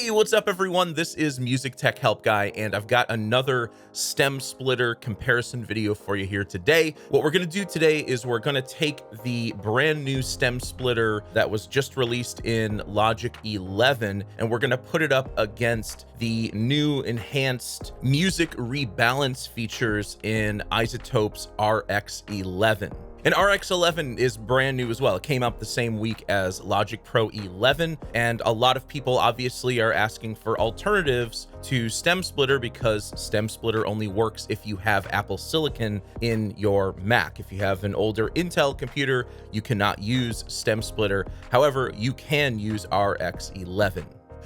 Hey, what's up everyone? This is Music Tech Help Guy, and I've got another stem splitter comparison video for you here today. What we're gonna do today is we're gonna take the brand new stem splitter that was just released in Logic 11, and we're gonna put it up against the new enhanced music rebalance features in iZotope's RX11. And RX11 is brand new as well. It came out the same week as Logic Pro 11, and a lot of people obviously are asking for alternatives to Stem Splitter because Stem Splitter only works if you have Apple Silicon in your Mac. If you have an older Intel computer, you cannot use Stem Splitter. However, you can use RX11.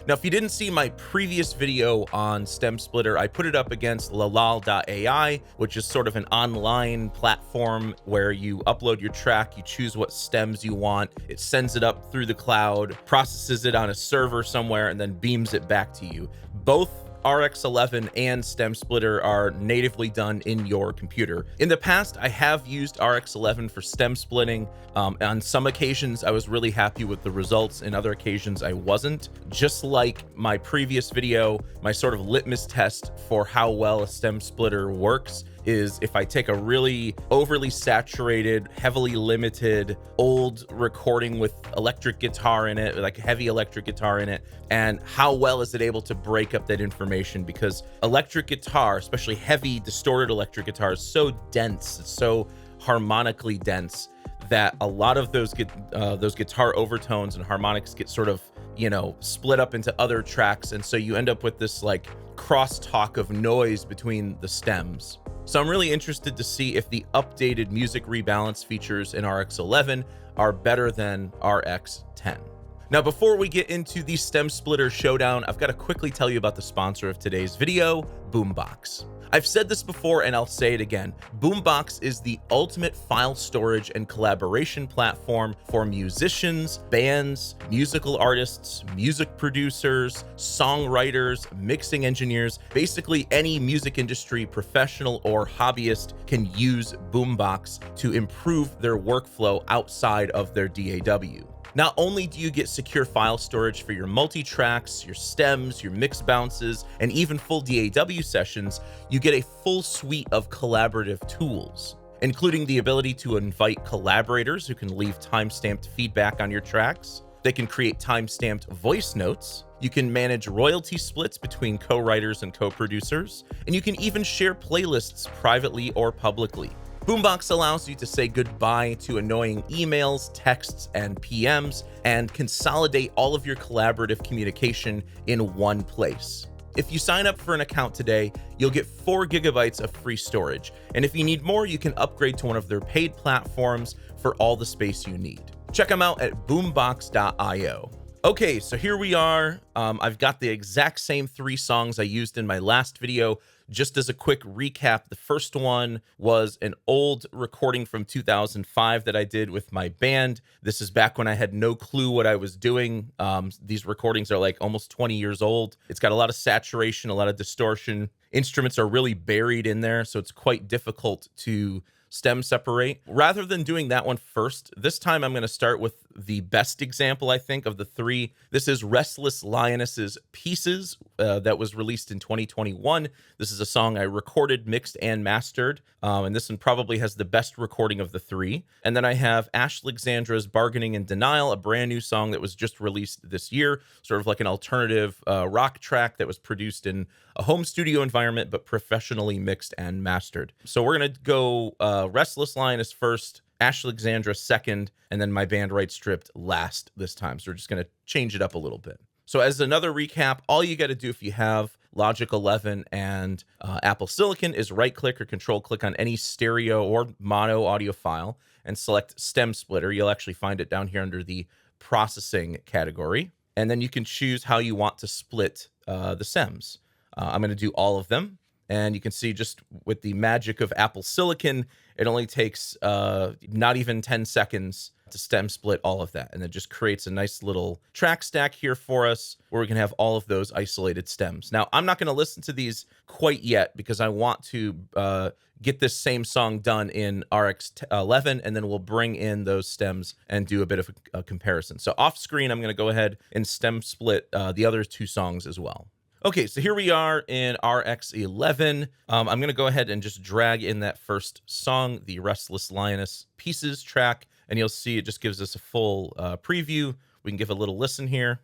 Now, if you didn't see my previous video on Stem Splitter, I put it up against lalal.ai, which is sort of an online platform where you upload your track, you choose what stems you want, it sends it up through the cloud, processes it on a server somewhere, and then beams it back to you. Both RX11 and Stem Splitter are natively done in your computer. In the past, I have used RX11 for stem splitting. On some occasions, I was really happy with the results. In other occasions, I wasn't. Just like my previous video, my sort of litmus test for how well a stem splitter works is if I take a really overly saturated, heavily limited, old recording with electric guitar in it, like heavy electric guitar in it, and how well is it able to break up that information? Because electric guitar, especially heavy, distorted electric guitar, is so dense, it's so harmonically dense that a lot of those guitar overtones and harmonics get sort of, split up into other tracks, and so you end up with this like crosstalk of noise between the stems. So I'm really interested to see if the updated music rebalance features in RX11 are better than RX10. Now, before we get into the stem splitter showdown, I've got to quickly tell you about the sponsor of today's video, Boombox. I've said this before and I'll say it again. Boombox is the ultimate file storage and collaboration platform for musicians, bands, musical artists, music producers, songwriters, mixing engineers. Basically, any music industry professional or hobbyist can use Boombox to improve their workflow outside of their DAW. Not only do you get secure file storage for your multi-tracks, your stems, your mix bounces, and even full DAW sessions, you get a full suite of collaborative tools, including the ability to invite collaborators who can leave timestamped feedback on your tracks. They can create timestamped voice notes. You can manage royalty splits between co-writers and co-producers, and you can even share playlists privately or publicly. Boombox allows you to say goodbye to annoying emails, texts, and PMs, and consolidate all of your collaborative communication in one place. If you sign up for an account today, you'll get 4 GB of free storage, and if you need more, you can upgrade to one of their paid platforms for all the space you need. Check them out at boombox.io. Okay, so here we are. I've got the exact same 3 songs I used in my last video. Just as a quick recap, the first one was an old recording from 2005 that I did with my band. This is back when I had no clue what I was doing. These recordings are like almost 20 years old. It's got a lot of saturation, a lot of distortion. Instruments are really buried in there, so it's quite difficult to stem separate. Rather than doing that one first, this time I'm going to start with the best example, I think, of the 3. This is Restless Lioness's Pieces that was released in 2021. This is a song I recorded, mixed, and mastered, and this one probably has the best recording of the 3. And then I have Alexandra's Bargaining in Denial, a brand new song that was just released this year, sort of like an alternative rock track that was produced in a home studio environment, but professionally mixed and mastered. So we're going to go Restless Lioness first, Alexandra second, and then my band Right Stripped last this time. So we're just going to change it up a little bit. So as another recap, all you got to do if you have Logic 11 and Apple Silicon is right-click or control-click on any stereo or mono audio file and select Stem Splitter. You'll actually find it down here under the processing category. And then you can choose how you want to split the stems. I'm going to do all of them. And you can see just with the magic of Apple Silicon, it only takes not even 10 seconds to stem split all of that. And it just creates a nice little track stack here for us where we can have all of those isolated stems. Now, I'm not going to listen to these quite yet because I want to get this same song done in RX11, and then we'll bring in those stems and do a bit of a comparison. So off screen, I'm going to go ahead and stem split the other two songs as well. Okay, so here we are in RX11. I'm going to go ahead and just drag in that first song, the Restless Lioness Pieces track, and you'll see it just gives us a full preview. We can give a little listen here.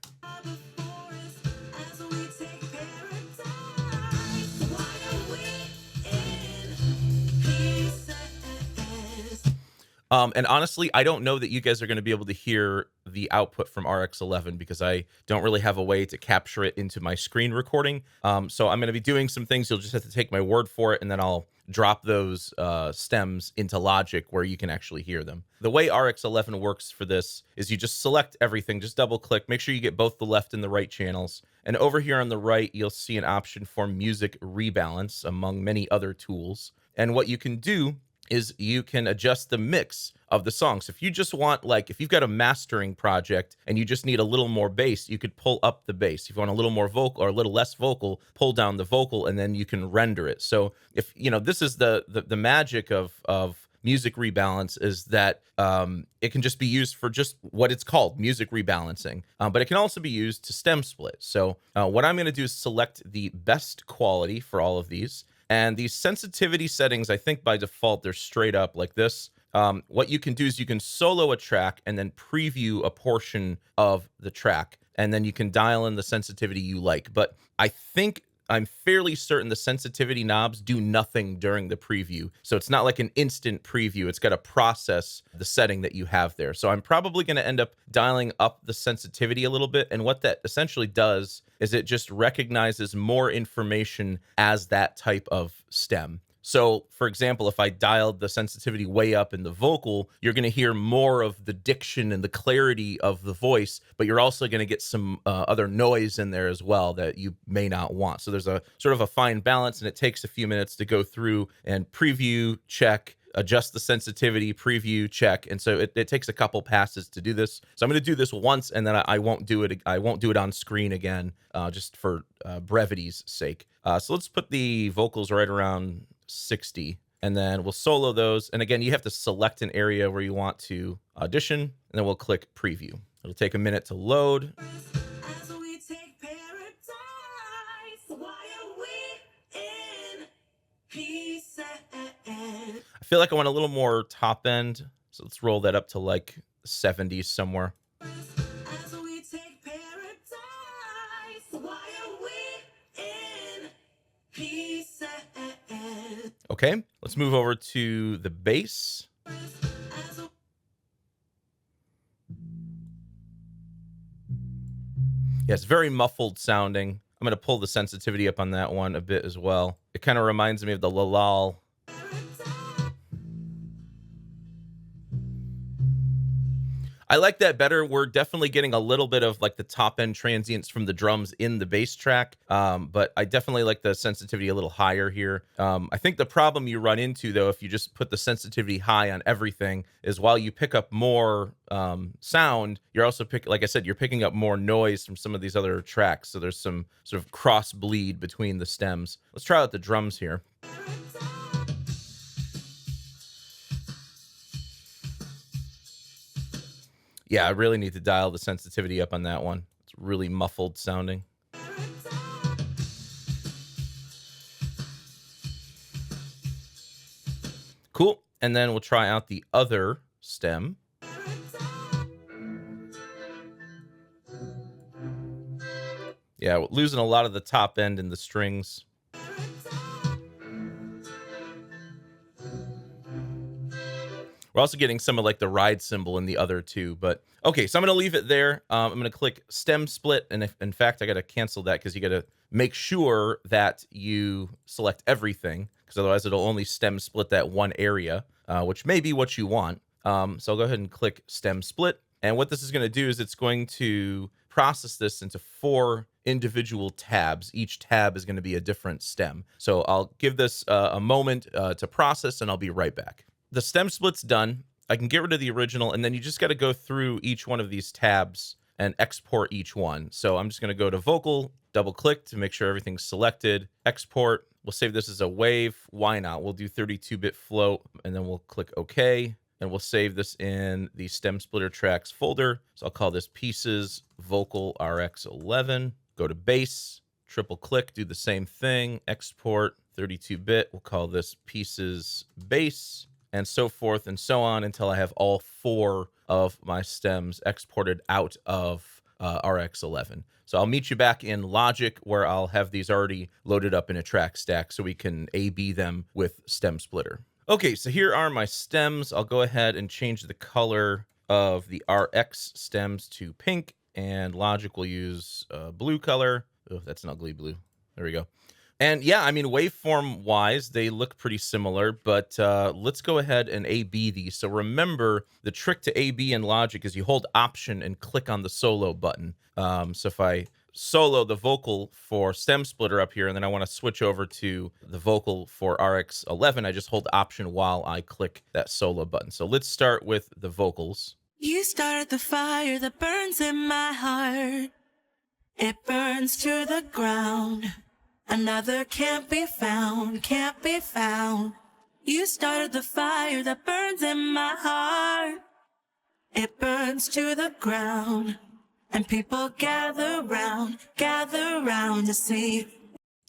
And honestly, I don't know that you guys are going to be able to hear the output from RX11 because I don't really have a way to capture it into my screen recording. So I'm going to be doing some things. You'll just have to take my word for it, and then I'll drop those stems into Logic where you can actually hear them. The way RX11 works for this is you just select everything, just double click, make sure you get both the left and the right channels. And over here on the right, you'll see an option for music rebalance among many other tools. And what you can do is you can adjust the mix of the song. So if you just want, like, if you've got a mastering project and you just need a little more bass, you could pull up the bass. If you want a little more vocal or a little less vocal, pull down the vocal, and then you can render it. So if, you know, this is the magic of music rebalance, is that it can just be used for just what it's called, music rebalancing, but it can also be used to stem split. So what I'm going to do is select the best quality for all of these. And these sensitivity settings, I think by default, they're straight up like this. What you can do is you can solo a track and then preview a portion of the track, and then you can dial in the sensitivity you like. But I'm fairly certain the sensitivity knobs do nothing during the preview. So it's not like an instant preview. It's got to process the setting that you have there. So I'm probably going to end up dialing up the sensitivity a little bit. And what that essentially does is it just recognizes more information as that type of stem. So, for example, if I dialed the sensitivity way up in the vocal, you're going to hear more of the diction and the clarity of the voice, but you're also going to get some other noise in there as well that you may not want. So there's a sort of a fine balance, and it takes a few minutes to go through and preview, check, adjust the sensitivity, preview, check. And so it takes a couple passes to do this. So I'm going to do this once, and then I won't do it. I won't do it on screen again, just for brevity's sake. So let's put the vocals right around 60, and then we'll solo those. And again, you have to select an area where you want to audition, and then we'll click preview. It'll take a minute to load. I feel like I want a little more top end, so let's roll that up to like 70s somewhere. Okay, let's move over to the bass. Yeah, it's very muffled sounding. I'm going to pull the sensitivity up on that one a bit as well. It kind of reminds me of the Lalal. I like that better. We're definitely getting a little bit of like the top end transients from the drums in the bass track, but I definitely like the sensitivity a little higher here. I think the problem you run into, though, if you just put the sensitivity high on everything, is while you pick up more sound, you're also like I said, you're picking up more noise from some of these other tracks. So there's some sort of cross bleed between the stems. Let's try out the drums here. Yeah, I really need to dial the sensitivity up on that one. It's really muffled sounding. Cool. And then we'll try out the other stem. Yeah, we're losing a lot of the top end in the strings. We're also getting some of like the ride cymbal in the other two, but okay, so I'm going to leave it there. I'm going to click stem split. And if, in fact, I got to cancel that because you got to make sure that you select everything, because otherwise it'll only stem split that one area, which may be what you want. So I'll go ahead and click stem split. And what this is going to do is it's going to process this into 4 individual tabs. Each tab is going to be a different stem. So I'll give this a moment to process, and I'll be right back. The stem split's done. I can get rid of the original, and then you just got to go through each one of these tabs and export each one. So I'm just going to go to vocal, double click to make sure everything's selected, export. We'll save this as a wave. Why not? We'll do 32-bit float, and then we'll click OK. And we'll save this in the stem splitter tracks folder. So I'll call this pieces vocal RX11. Go to bass, triple click, do the same thing, export 32-bit. We'll call this pieces bass, and so forth and so on until I have all 4 of my stems exported out of RX11. So I'll meet you back in Logic, where I'll have these already loaded up in a track stack so we can A/B them with Stem Splitter. Okay, so here are my stems. I'll go ahead and change the color of the RX stems to pink, and Logic will use blue color. Oh, that's an ugly blue. There we go. And yeah, I mean, waveform wise, they look pretty similar, but let's go ahead and A/B these. So remember, the trick to A/B in Logic is you hold Option and click on the solo button. So if I solo the vocal for Stem Splitter up here, and then I want to switch over to the vocal for RX11, I just hold Option while I click that solo button. So let's start with the vocals. You started the fire that burns in my heart. It burns to the ground. Another can't be found, can't be found. You started the fire that burns in my heart. It burns to the ground. And people gather round to see.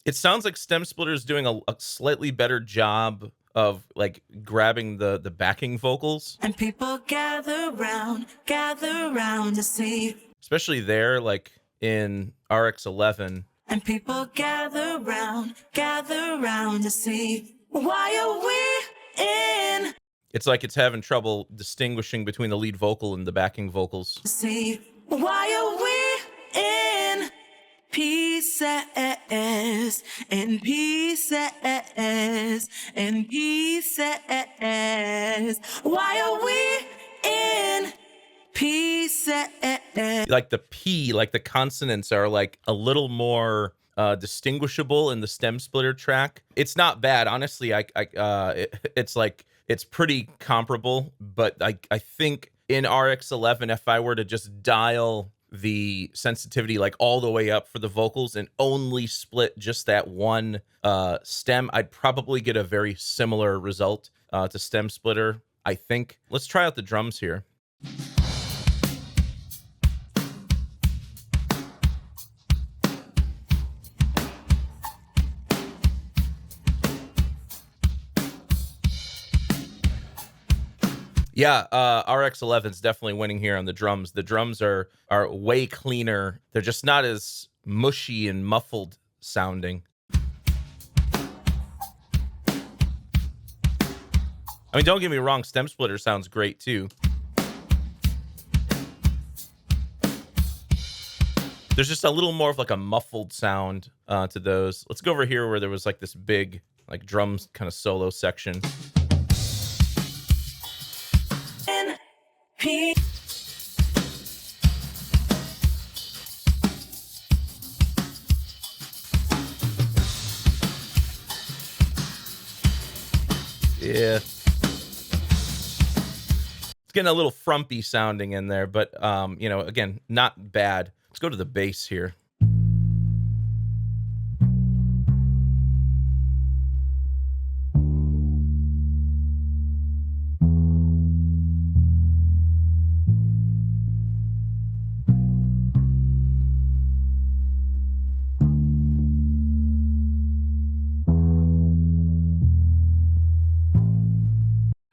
It sounds like Stem Splitter is doing a slightly better job of like grabbing the backing vocals. And people gather round to see. Especially there, like in RX11. And people gather round to see. Why are we in? It's like it's having trouble distinguishing between the lead vocal and the backing vocals. See, why are we in pieces and pieces and pieces? Why are we in pieces? Like the P, like the consonants are like a little more distinguishable in the Stem Splitter track. It's not bad, honestly. It's like it's pretty comparable, but I think in RX11, if I were to just dial the sensitivity like all the way up for the vocals and only split just that one stem, I'd probably get a very similar result to Stem Splitter, I think. Let's try out the drums here. Yeah, RX11 is definitely winning here on the drums. The drums are way cleaner. They're just not as mushy and muffled sounding. I mean, don't get me wrong, Stem Splitter sounds great too. There's just a little more of like a muffled sound to those. Let's go over here where there was like this big like drums kind of solo section. Yeah. It's getting a little frumpy sounding in there, but you know, again, not bad. Let's go to the bass here.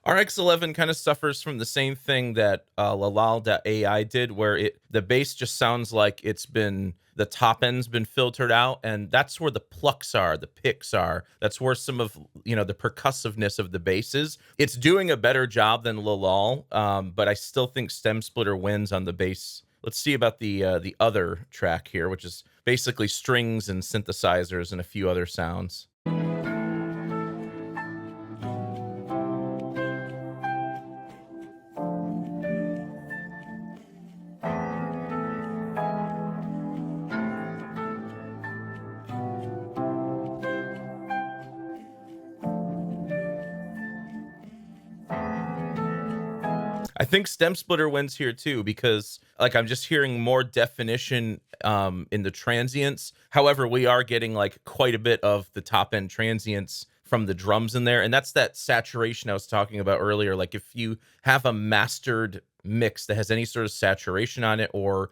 RX11 kind of suffers from the same thing that Lalal.ai did, where the bass just sounds like the top end's been filtered out, and that's where the plucks are, the picks are. That's where some of the percussiveness of the bass is. It's doing a better job than Lalal, but I still think Stem Splitter wins on the bass. Let's see about the other track here, which is basically strings and synthesizers and a few other sounds. I think Stem Splitter wins here too, because like I'm just hearing more definition in the transients. However, we are getting like quite a bit of the top end transients from the drums in there, and that's that saturation I was talking about earlier. Like if you have a mastered mix that has any sort of saturation on it, or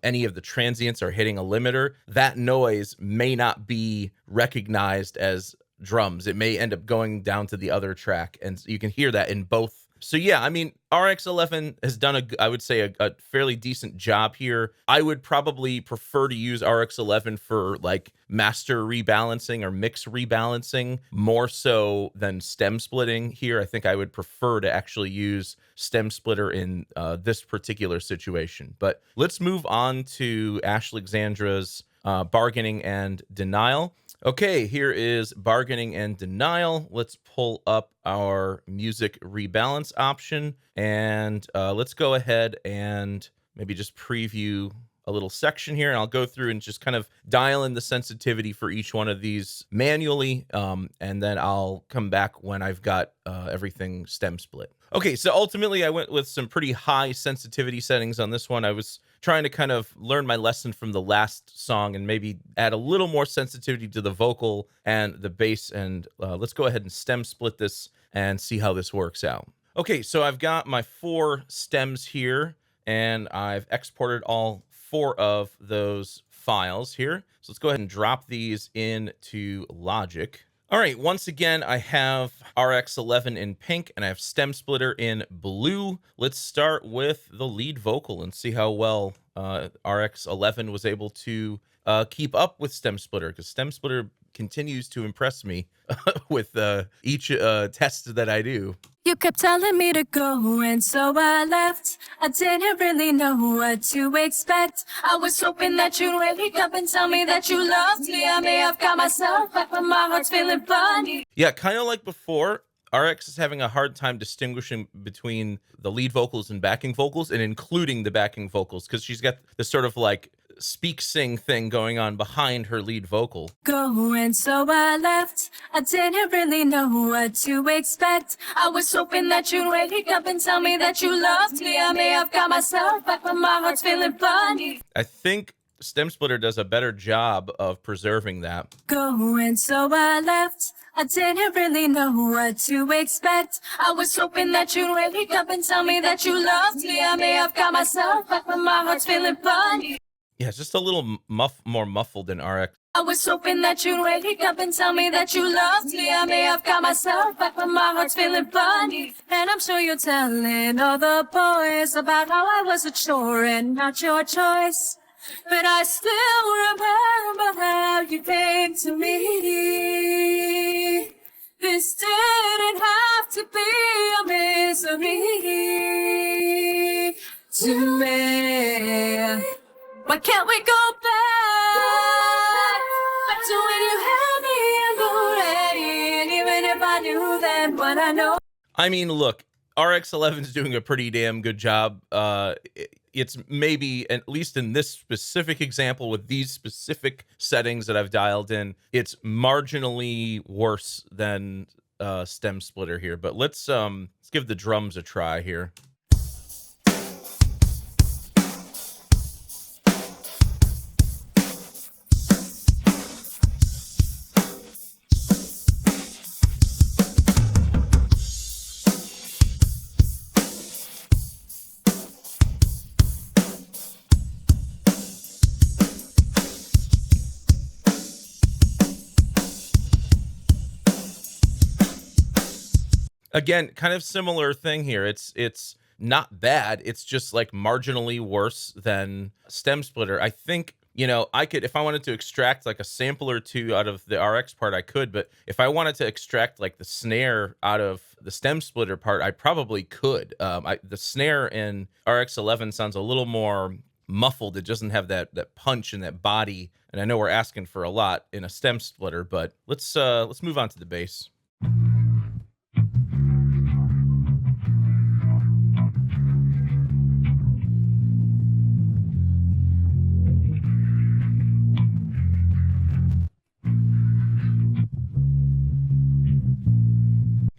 any of the transients are hitting a limiter, that noise may not be recognized as drums. It may end up going down to the other track, and you can hear that in both. So yeah, I mean, RX11 has done I would say a fairly decent job here. I would probably prefer to use RX11 for like master rebalancing or mix rebalancing more so than stem splitting here. I think I would prefer to actually use stem splitter in this particular situation. But let's move on to Ashlexandra's bargaining and denial. Okay, here is bargaining and denial. Let's pull up our music rebalance option, and let's go ahead and maybe just preview a little section here, and I'll go through and just kind of dial in the sensitivity for each one of these manually, and then I'll come back when I've got everything stem split. Okay, so ultimately I went with some pretty high sensitivity settings on this one. I was trying to kind of learn my lesson from the last song and maybe add a little more sensitivity to the vocal and the bass, and let's go ahead and stem split this and see how this works out. Okay, so I've got my 4 stems here, and I've exported all 4 of those files here. So let's go ahead and drop these into Logic. All right, once again, I have RX11 in pink and I have Stem Splitter in blue. Let's start with the lead vocal and see how well RX11 was able to keep up with Stem Splitter, because Stem Splitter continues to impress me with each test that I do. You kept telling me to go, and so I left. I didn't really know what to expect. I was hoping that you'd wake up and tell me that you loved me. I may have got myself back, but my heart's feeling funny. Yeah, kind of like before, RX is having a hard time distinguishing between the lead vocals and backing vocals, and including the backing vocals, because she's got this sort of like speak sing thing going on behind her lead vocal. Go, and so I left. I didn't really know what to expect. I was hoping that you'd wake up and tell me that you loved me. I may have got myself back, but my heart's feeling funny. I think Stem Splitter does a better job of preserving that. Go, and so I left. I didn't really know what to expect. I was hoping that you'd wake up and tell me that you loved me. I may have got myself back, but my heart's feeling funny. Yeah, it's just a little more muffled than RX. I was hoping that you'd wake up and tell me that you loved me. I may have got myself back, but my heart's feeling funny. And I'm sure you're telling all the boys about how I was a chore and not your choice. But I still remember how you came to me. This didn't have to be a misery to me. Why can't we go back to when you had me in the rain? Even if I knew then what I know. I mean, look, RX11 is doing a pretty damn good job. It's maybe, at least in this specific example with these specific settings that I've dialed in, it's marginally worse than Stem Splitter here. But let's give the drums a try here. Again, kind of similar thing here. It's not bad. It's just like marginally worse than Stem Splitter. I think, you know, I could, if I wanted to extract like a sample or two out of the RX part, I could. But if I wanted to extract like the snare out of the Stem Splitter part, I probably could. The snare in RX11 sounds a little more muffled. It doesn't have that punch and that body. And I know we're asking for a lot in a Stem Splitter, but let's move on to the bass.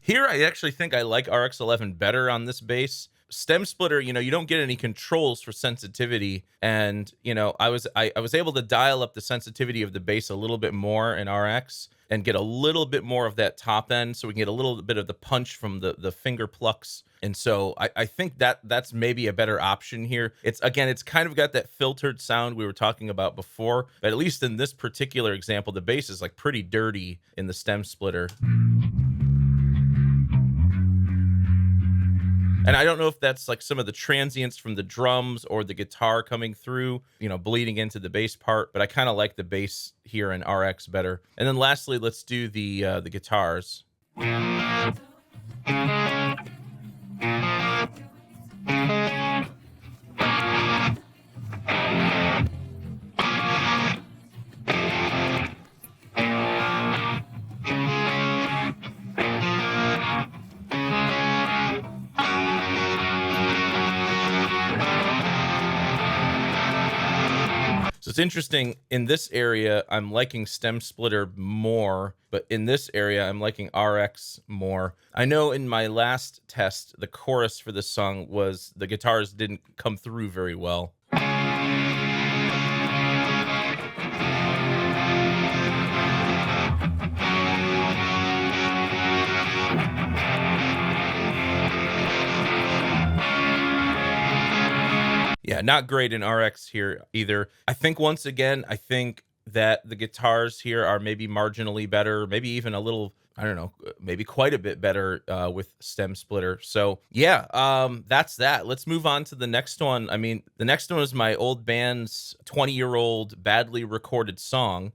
Here, I actually think I like RX11 better on this bass, stem splitter, you know, you don't get any controls for sensitivity. And, you know, I was able to dial up the sensitivity of the bass a little bit more in RX and get a little bit more of that top end, so we can get a little bit of the punch from the finger plucks. And so I think that's maybe a better option here. It's kind of got that filtered sound we were talking about before, but at least in this particular example, the bass is like pretty dirty in the stem splitter. And I don't know if that's like some of the transients from the drums or the guitar coming through, you know, bleeding into the bass part, but I kind of like the bass here in RX better. And then lastly, let's do the guitars. So it's interesting, in this area, I'm liking stem splitter more, but in this area, I'm liking RX more. I know in my last test, the chorus for this song was the guitars didn't come through very well. Yeah, not great in RX here either. I think once again, that the guitars here are maybe marginally better, maybe even a little, I don't know, maybe quite a bit better with stem splitter. So yeah, that's that. Let's move on to the next one. I mean, the next one is my old band's 20-year-old badly recorded song.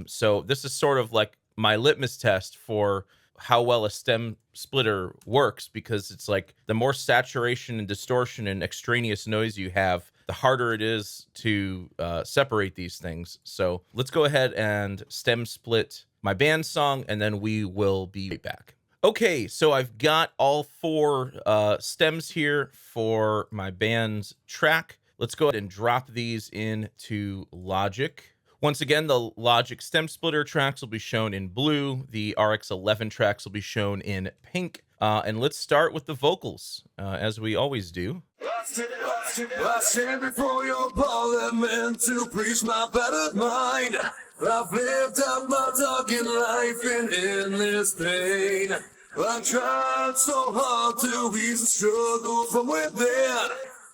So this is sort of like my litmus test for how well a stem splitter works, because it's like the more saturation and distortion and extraneous noise you have, the harder it is to separate these things. So let's go ahead and stem split my band song, and then we will be right back. Okay, so I've got all 4 stems here for my band's track. Let's go ahead and drop these into Logic. Once again, the Logic stem splitter tracks will be shown in blue. The RX11 tracks will be shown in pink. And let's start with the vocals, as we always do. I stand before your parliament to preach my battered mind. I've lived out my darkened life in endless pain. I tried so hard to ease the struggle from within,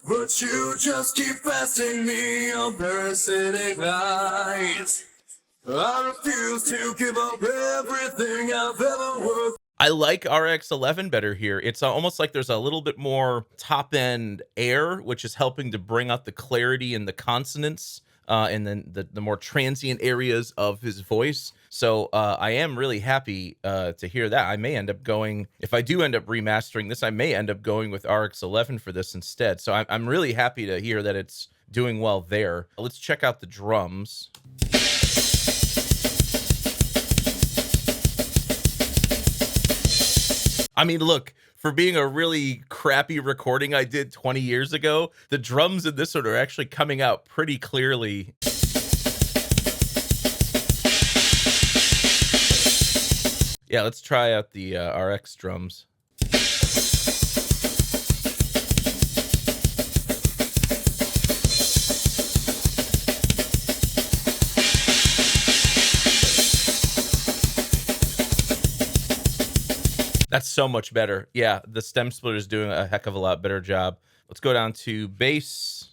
but you just keep passing me on parasitic lies. I refuse to give up everything I've ever worked. I like RX11 better here. It's almost like there's a little bit more top-end air, which is helping to bring out the clarity and the consonants, and then the more transient areas of his voice. So I am really happy to hear that. I may end up going, if I do end up remastering this, I may end up going with RX11 for this instead. So I'm really happy to hear that it's doing well there. Let's check out the drums. I mean, look, for being a really crappy recording I did 20 years ago, the drums in this one are actually coming out pretty clearly. Yeah, let's try out the RX drums. That's so much better. Yeah, the stem splitter is doing a heck of a lot better job. Let's go down to bass.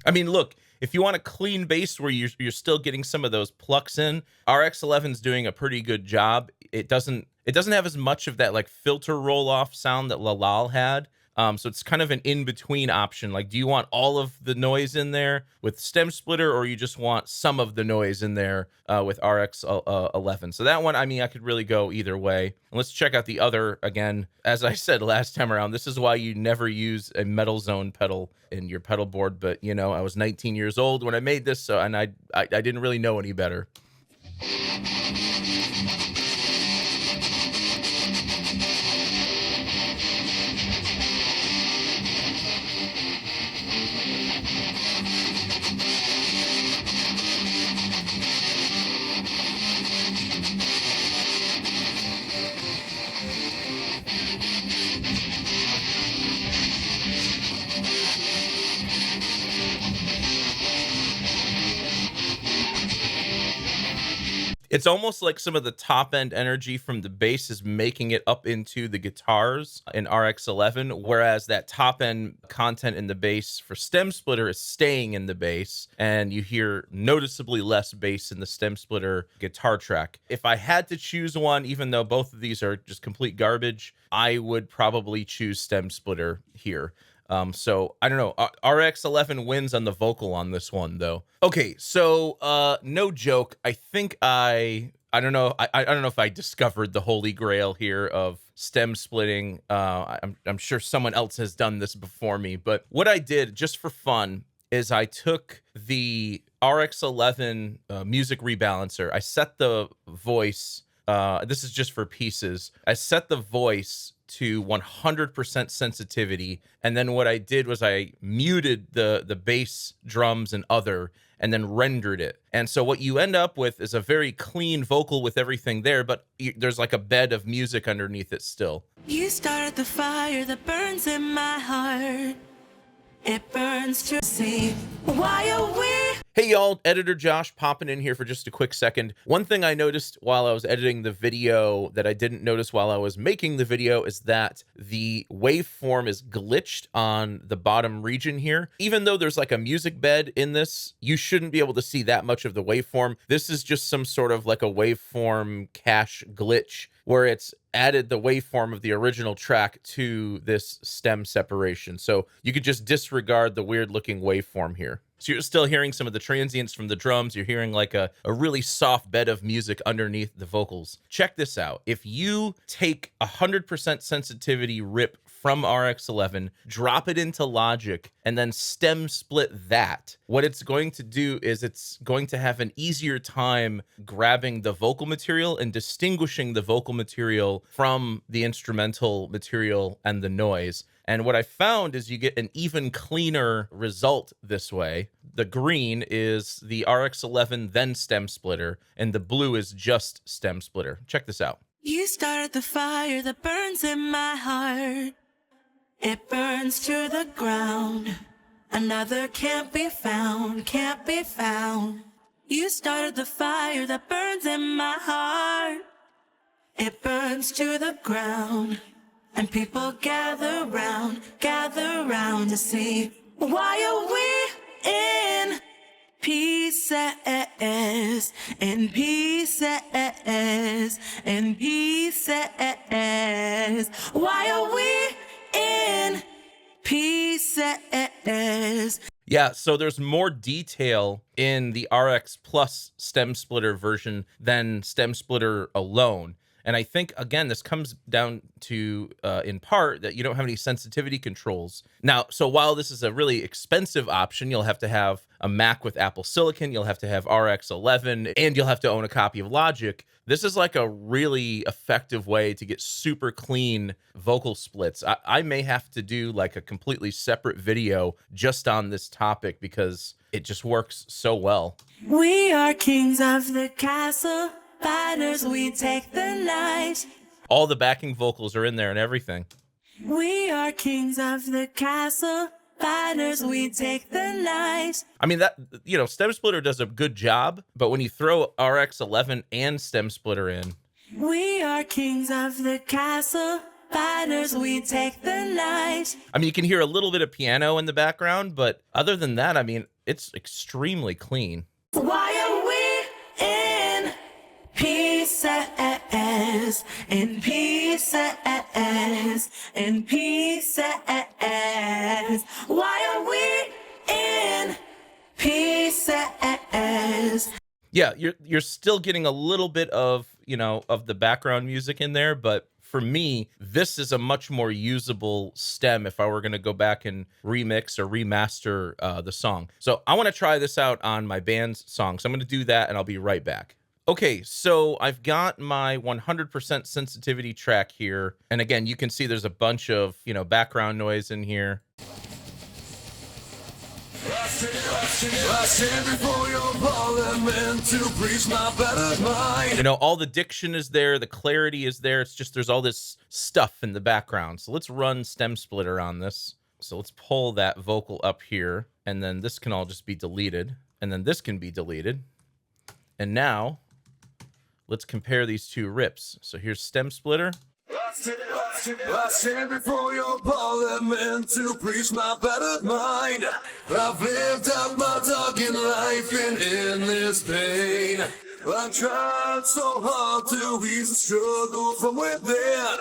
I mean, look, if you want a clean bass where you're still getting some of those plucks in, RX11's doing a pretty good job. It doesn't have as much of that like filter roll off sound that Lalal had. So it's kind of an in-between option. Like, do you want all of the noise in there with stem splitter, or you just want some of the noise in there with RX11? So that one, I mean, I could really go either way. And let's check out the other again. As I said last time around, this is why you never use a metal zone pedal in your pedal board. But, you know, I was 19 years old when I made this, so and I didn't really know any better. It's almost like some of the top end energy from the bass is making it up into the guitars in RX11, whereas that top end content in the bass for Stem Splitter is staying in the bass, and you hear noticeably less bass in the Stem Splitter guitar track. If I had to choose one, even though both of these are just complete garbage, I would probably choose Stem Splitter here. So I don't know. RX11 wins on the vocal on this one though. Okay, so no joke. I think I don't know. I don't know if I discovered the holy grail here of stem splitting. I'm sure someone else has done this before me, but what I did just for fun is I took the RX11 music rebalancer. I set the voice. This is just for pieces. I set the voice to 100% sensitivity, and then what I did was I muted the bass, drums, and other, and then rendered it. And so what you end up with is a very clean vocal with everything there, but there's like a bed of music underneath it still. You started the fire that burns in my heart. It burns to see why are we. Hey y'all, Editor Josh popping in here for just a quick second. One thing I noticed while I was editing the video that I didn't notice while I was making the video is that the waveform is glitched on the bottom region here. Even though there's like a music bed in this, you shouldn't be able to see that much of the waveform. This is just some sort of like a waveform cache glitch where it's added the waveform of the original track to this stem separation. So you could just disregard the weird looking waveform here. So you're still hearing some of the transients from the drums. You're hearing like a really soft bed of music underneath the vocals. Check this out. If you take 100% sensitivity rip from RX11, drop it into Logic, and then stem split that, what it's going to do is it's going to have an easier time grabbing the vocal material and distinguishing the vocal material from the instrumental material and the noise. And what I found is you get an even cleaner result this way. The green is the RX11 then stem splitter, and the blue is just stem splitter. Check this out. You started the fire that burns in my heart. It burns to the ground. Another can't be found, can't be found. You started the fire that burns in my heart. It burns to the ground. And people gather round to see why are we in pieces, in pieces, in pieces. Why are we in pieces? Yeah, so there's more detail in the RX Plus stem splitter version than stem splitter alone. And I think, again, this comes down to, in part, that you don't have any sensitivity controls. Now, so while this is a really expensive option, you'll have to have a Mac with Apple Silicon, you'll have to have RX11, and you'll have to own a copy of Logic. This is like a really effective way to get super clean vocal splits. I may have to do like a completely separate video just on this topic because it just works so well. We are kings of the castle. Fighters, we take the night. All the backing vocals are in there and everything. We are kings of the castle. Fighters, we take the night. I mean, that, you know, Stem Splitter does a good job, but when you throw RX11 and Stem Splitter in. We are kings of the castle. Fighters, we take the night. I mean, you can hear a little bit of piano in the background, but other than that, I mean, it's extremely clean. Why are we in pieces, in pieces, in pieces? Why are we in pieces? Yeah, you're still getting a little bit of, you know, of the background music in there, but for me, this is a much more usable stem if I were going to go back and remix or remaster the song. So I want to try this out on my band's song. So I'm going to do that and I'll be right back. Okay, so I've got my 100% sensitivity track here. And again, you can see there's a bunch of, you know, background noise in here. I stand before your parliament to preach my better mind. You know, all the diction is there, the clarity is there. It's just there's all this stuff in the background. So let's run Stem Splitter on this. So let's pull that vocal up here, and then this can all just be deleted, and then this can be deleted. And now let's compare these two rips. So here's Stem Splitter. I stand before your parliament to preach my better mind. I've lived out my darkened life in endless pain. I'm trying so hard to ease the struggle from within,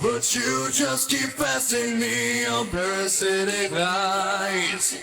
but you just keep fasting me on parasitic lies.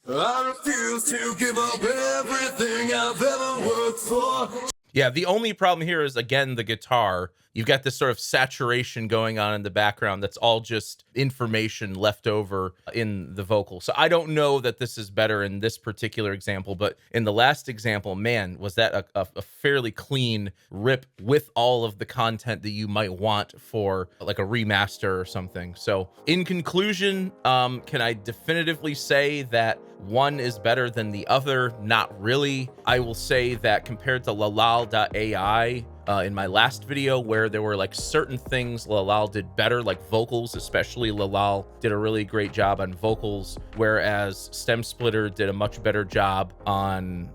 I refuse to give up everything I've ever worked for. Yeah, the only problem here is, again, the guitar. You've got this sort of saturation going on in the background that's all just information left over in the vocal. So I don't know that this is better in this particular example, but in the last example, man, was that a fairly clean rip with all of the content that you might want for like a remaster or something. So in conclusion, can I definitively say that one is better than the other? Not really. I will say that compared to lalal.ai, in my last video, where there were like certain things Lalal did better, like vocals, especially Lalal did a really great job on vocals, whereas Stem Splitter did a much better job on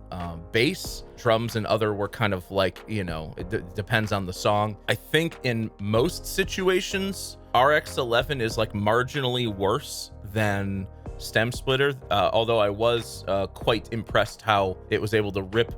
bass. Drums and other were kind of like, you know, it depends on the song. I think in most situations, RX11 is like marginally worse than Stem Splitter, although I was quite impressed how it was able to rip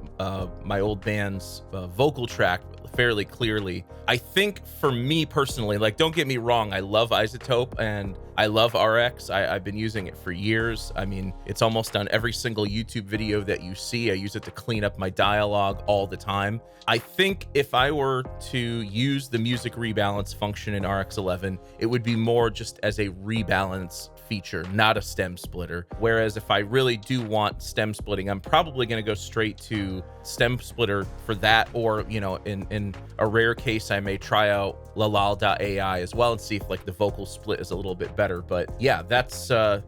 my old band's vocal track fairly clearly. I think for me personally, like, don't get me wrong, I love iZotope and I love RX. I've been using it for years. I mean, it's almost on every single YouTube video that you see. I use it to clean up my dialogue all the time. I think if I were to use the music rebalance function in RX11, it would be more just as a rebalance feature, not a stem splitter. Whereas if I really do want stem splitting, I'm probably going to go straight to Stem Splitter for that, or, you know, in a rare case, I may try out lalal.ai as well and see if like the vocal split is a little bit better. But yeah, that's that.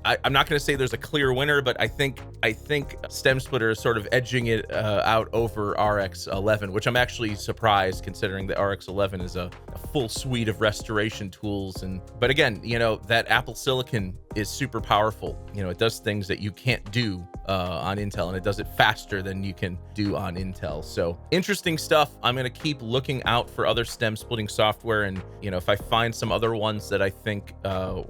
I'm not going to say there's a clear winner, but I think Stem Splitter is sort of edging it out over RX11, which I'm actually surprised considering that RX11 is a full suite of restoration tools. But again, you know, that Apple Silicon is super powerful. You know, it does things that you can't do on Intel, and it does it faster than you can do on Intel. So interesting stuff. I'm going to keep looking out for other stem splitting software, and, you know, if I find some other ones that I think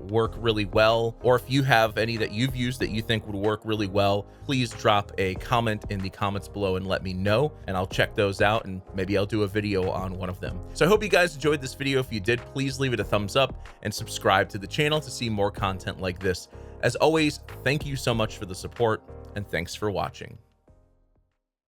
work really well, or if you have any that you've used that you think would work really well, please drop a comment in the comments below and let me know, and I'll check those out, and maybe I'll do a video on one of them. So I hope you guys enjoyed this video. If you did, please leave it a thumbs up and subscribe to the channel to see more content like this. As always, thank you so much for the support, and thanks for watching.